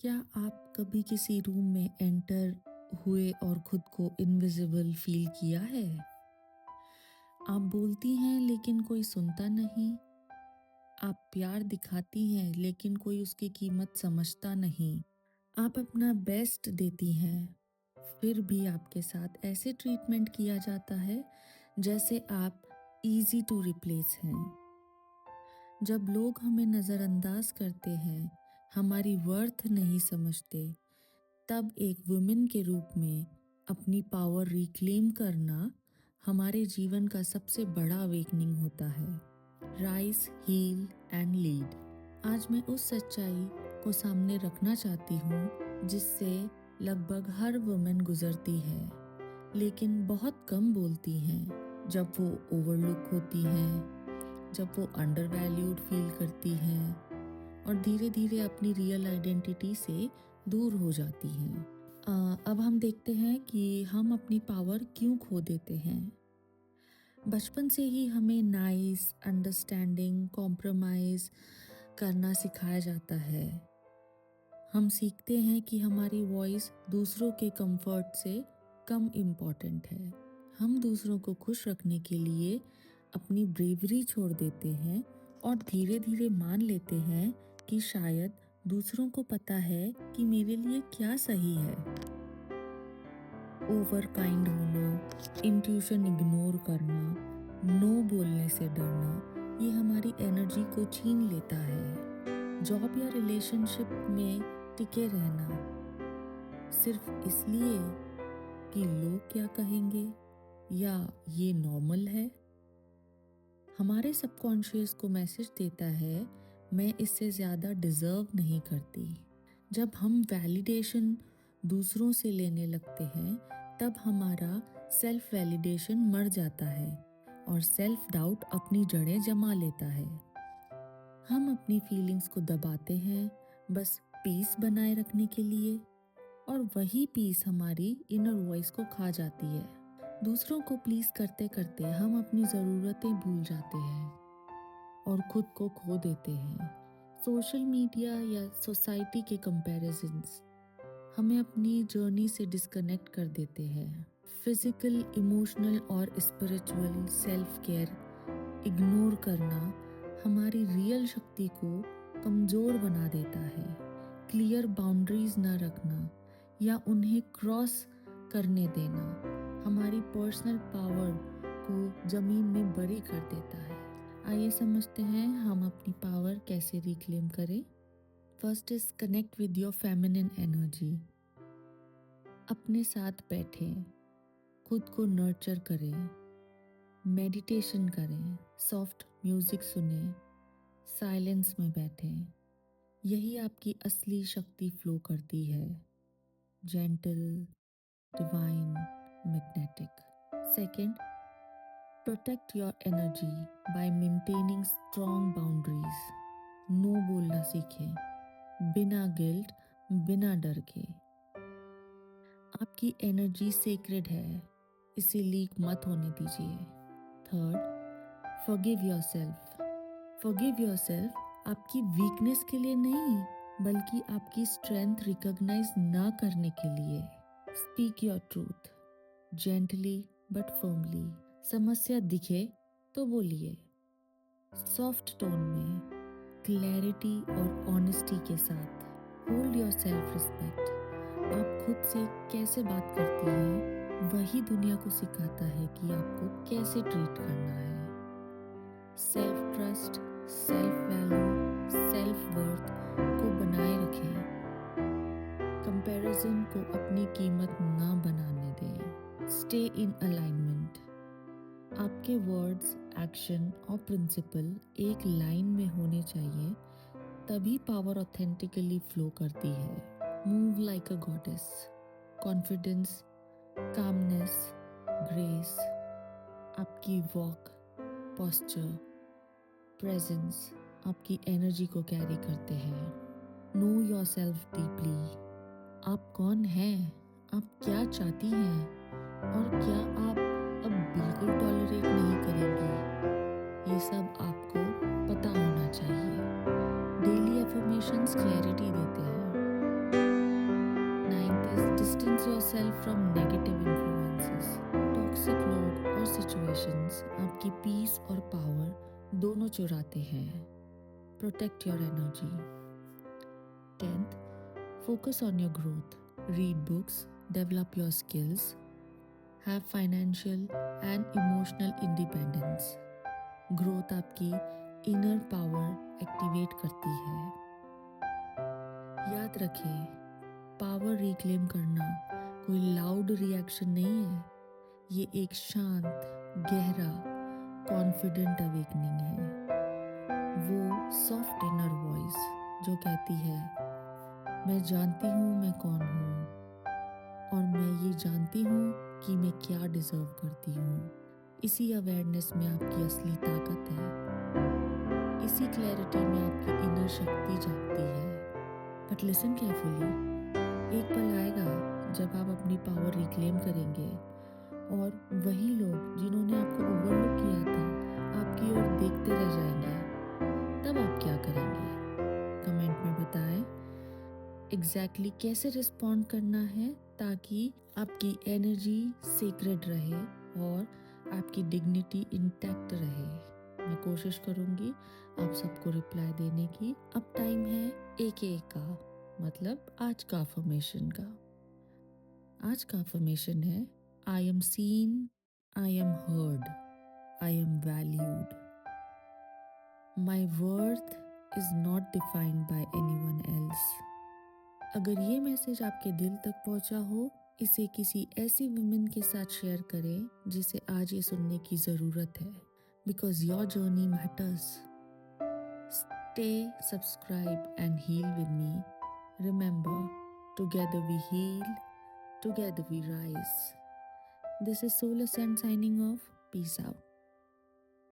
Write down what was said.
क्या आप कभी किसी रूम में एंटर हुए और खुद को इनविजिबल फील किया है? आप बोलती हैं लेकिन कोई सुनता नहीं। आप प्यार दिखाती हैं लेकिन कोई उसकी कीमत समझता नहीं। आप अपना बेस्ट देती हैं, फिर भी आपके साथ ऐसे ट्रीटमेंट किया जाता है जैसे आप इजी टू रिप्लेस हैं। जब लोग हमें नज़रअंदाज करते हैं, हमारी वर्थ नहीं समझते, तब एक वुमेन के रूप में अपनी पावर रिक्लेम करना हमारे जीवन का सबसे बड़ा अवेकनिंग होता है। Rise, heal and lead. आज मैं उस सच्चाई को सामने रखना चाहती हूँ जिससे लगभग हर वुमेन गुजरती है, लेकिन बहुत कम बोलती हैं। जब वो ओवरलुक होती हैं, जब वो अंडरवैल्यूड फील करती हैं और धीरे धीरे अपनी रियल आइडेंटिटी से दूर हो जाती हैं। अब हम देखते हैं कि हम अपनी पावर क्यों खो देते हैं। बचपन से ही हमें नाइस, अंडरस्टैंडिंग, कॉम्प्रोमाइज करना सिखाया जाता है। हम सीखते हैं कि हमारी वॉइस दूसरों के कंफर्ट से कम इम्पॉर्टेंट है। हम दूसरों को खुश रखने के लिए अपनी ब्रेवरी छोड़ देते हैं और धीरे धीरे मान लेते हैं कि शायद दूसरों को पता है कि मेरे लिए क्या सही है। ओवर काइंड होना, इंट्यूशन इग्नोर करना, नो बोलने से डरना, ये हमारी एनर्जी को छीन लेता है। जॉब या रिलेशनशिप में टिके रहना सिर्फ इसलिए कि लोग क्या कहेंगे या ये नॉर्मल है, हमारे सबकॉन्शियस को मैसेज देता है मैं इससे ज़्यादा डिज़र्व नहीं करती। जब हम वैलिडेशन दूसरों से लेने लगते हैं, तब हमारा सेल्फ वैलिडेशन मर जाता है और सेल्फ डाउट अपनी जड़ें जमा लेता है। हम अपनी फीलिंग्स को दबाते हैं बस पीस बनाए रखने के लिए, और वही पीस हमारी इनर वॉइस को खा जाती है। दूसरों को प्लीज करते करते हम अपनी ज़रूरतें भूल जाते हैं और खुद को खो देते हैं। सोशल मीडिया या सोसाइटी के कंपैरिजन्स हमें अपनी जर्नी से डिस्कनेक्ट कर देते हैं। फिजिकल, इमोशनल और स्पिरिचुअल सेल्फ केयर इग्नोर करना हमारी रियल शक्ति को कमज़ोर बना देता है। क्लियर बाउंड्रीज ना रखना या उन्हें क्रॉस करने देना हमारी पर्सनल पावर को ज़मीन में बरी कर देता है। आइए समझते हैं हम अपनी पावर कैसे रिक्लेम करें। First is connect with your feminine energy. अपने साथ बैठें, खुद को नर्चर करें, मेडिटेशन करें, सॉफ्ट म्यूजिक सुनें, साइलेंस में बैठें। यही आपकी असली शक्ति फ्लो करती है, gentle, divine, magnetic. Second, protect your energy by maintaining strong boundaries. No बोलना सीखें, बिना गिल्ट, बिना डर के। आपकी एनर्जी सेक्रेड है, इसे लीक मत होने दीजिए। Third, forgive yourself. Forgive yourself आपकी वीकनेस के लिए नहीं, बल्कि आपकी स्ट्रेंथ रिकॉग्नाइज ना करने के लिए। Speak your truth, gently but firmly. समस्या दिखे तो बोलिए, सॉफ्ट टोन में, क्लैरिटी और ऑनेस्टी के साथ। Hold your self respect. आप खुद से कैसे बात करती हैं, वही दुनिया को सिखाता है कि आपको कैसे ट्रीट करना है। Self trust, self value, self worth को बनाए रखें। कंपैरिजन को अपनी कीमत ना बनाने दें। Stay in alignment. आपके वर्ड्स, एक्शन और प्रिंसिपल एक लाइन में होने चाहिए, तभी पावर ऑथेंटिकली फ्लो करती है। Move like a goddess. Confidence, calmness, grace आपकी वॉक, पोस्चर, प्रेजेंस आपकी एनर्जी को कैरी करते हैं। No yourself deeply. आप कौन हैं, आप क्या चाहती हैं और क्या आप अब बिल्कुल टॉलरेट नहीं करेंगी, ये सब आपको पता होना चाहिए। डेली अफर्मेशंस क्लैरिटी देते हैं। yourself from negative influences. Toxic लोग और सिचुएशंस आपकी पीस और पावर दोनों चुराते हैं. Protect your energy. 10th, focus on your growth. Read books, develop your skills, have financial and emotional independence. Growth आपकी inner power activate करती है. याद रखें, पावर रिक्लेम करना कोई लाउड रिएक्शन नहीं है. ये एक शांत, गहरा, कॉन्फिडेंट अवेकनिंग है. वो सॉफ्ट इनर वॉइस जो कहती है, मैं जानती हूँ मैं कौन हूँ और मैं ये जानती हूँ कि मैं क्या डिजर्व करती हूँ. इसी अवेयरनेस में आपकी असली ताकत है. इसी क्लैरिटी में आपकी इनर शक्ति जागती है. बट लिसन केयरफुली, एक पल आएगा जब आप अपनी पावर रिक्लेम करेंगे और वही लोग जिन्होंने आपको ओवरलुक किया था आपकी ओर देखते रह जाएंगे. तब आप क्या करेंगे? कमेंट में बताएं एग्जैक्टली कैसे रिस्पॉन्ड करना है ताकि आपकी एनर्जी सीक्रेट रहे और आपकी डिग्निटी इंटैक्ट रहे. मैं कोशिश करूंगी आप सबको रिप्लाई देने की. अब टाइम है एक का, मतलब आज का अफर्मेशन का. आज का अफर्मेशन है, I am seen, I am heard, I am valued. My worth is not defined by anyone else. अगर ये मैसेज आपके दिल तक पहुंचा हो, इसे किसी ऐसी वुमेन के साथ शेयर करें जिसे आज ये सुनने की ज़रूरत है. Because your journey matters. Stay, subscribe and heal with me. Remember, together we heal, together we rise. This is Soul Ascent signing off. Peace out.